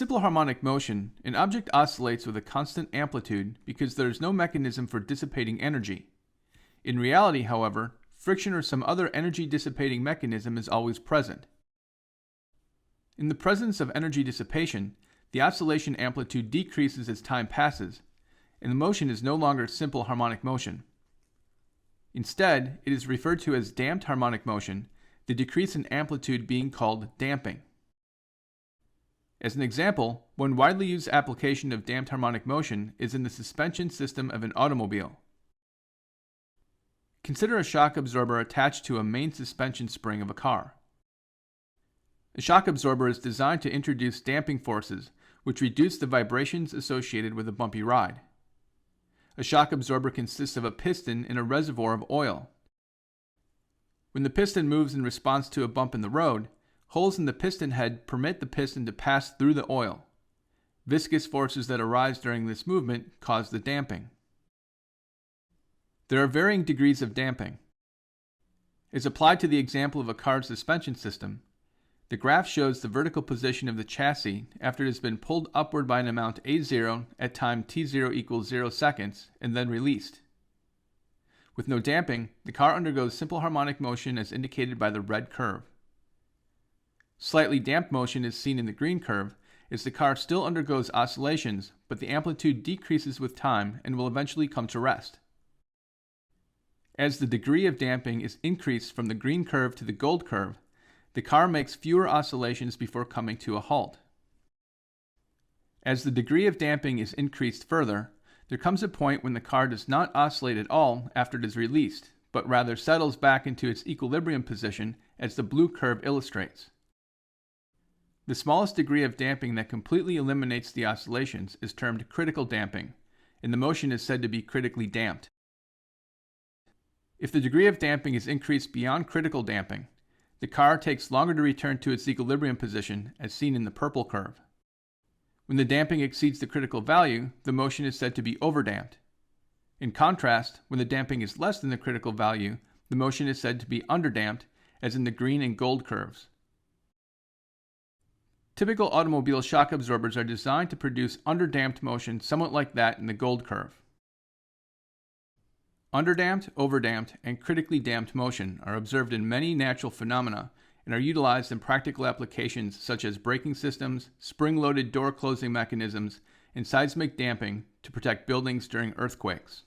Simple harmonic motion, an object oscillates with a constant amplitude because there is no mechanism for dissipating energy. In reality, however, friction or some other energy dissipating mechanism is always present. In the presence of energy dissipation, the oscillation amplitude decreases as time passes, and the motion is no longer simple harmonic motion. Instead, it is referred to as damped harmonic motion, the decrease in amplitude being called damping. As an example, one widely used application of damped harmonic motion is in the suspension system of an automobile. Consider a shock absorber attached to a main suspension spring of a car. A shock absorber is designed to introduce damping forces, which reduce the vibrations associated with a bumpy ride. A shock absorber consists of a piston and a reservoir of oil. When the piston moves in response to a bump in the road, holes in the piston head permit the piston to pass through the oil. Viscous forces that arise during this movement cause the damping. There are varying degrees of damping. As applied to the example of a car's suspension system, the graph shows the vertical position of the chassis after it has been pulled upward by an amount A0 at time t0 equals 0 seconds and then released. With no damping, the car undergoes simple harmonic motion as indicated by the red curve. Slightly damped motion is seen in the green curve as the car still undergoes oscillations, but the amplitude decreases with time and will eventually come to rest. As the degree of damping is increased from the green curve to the gold curve, the car makes fewer oscillations before coming to a halt. As the degree of damping is increased further, there comes a point when the car does not oscillate at all after it is released, but rather settles back into its equilibrium position as the blue curve illustrates. The smallest degree of damping that completely eliminates the oscillations is termed critical damping, and the motion is said to be critically damped. If the degree of damping is increased beyond critical damping, the car takes longer to return to its equilibrium position, as seen in the purple curve. When the damping exceeds the critical value, the motion is said to be overdamped. In contrast, when the damping is less than the critical value, the motion is said to be underdamped, as in the green and gold curves. Typical automobile shock absorbers are designed to produce underdamped motion somewhat like that in the gold curve. Underdamped, overdamped, and critically damped motion are observed in many natural phenomena and are utilized in practical applications such as braking systems, spring-loaded door closing mechanisms, and seismic damping to protect buildings during earthquakes.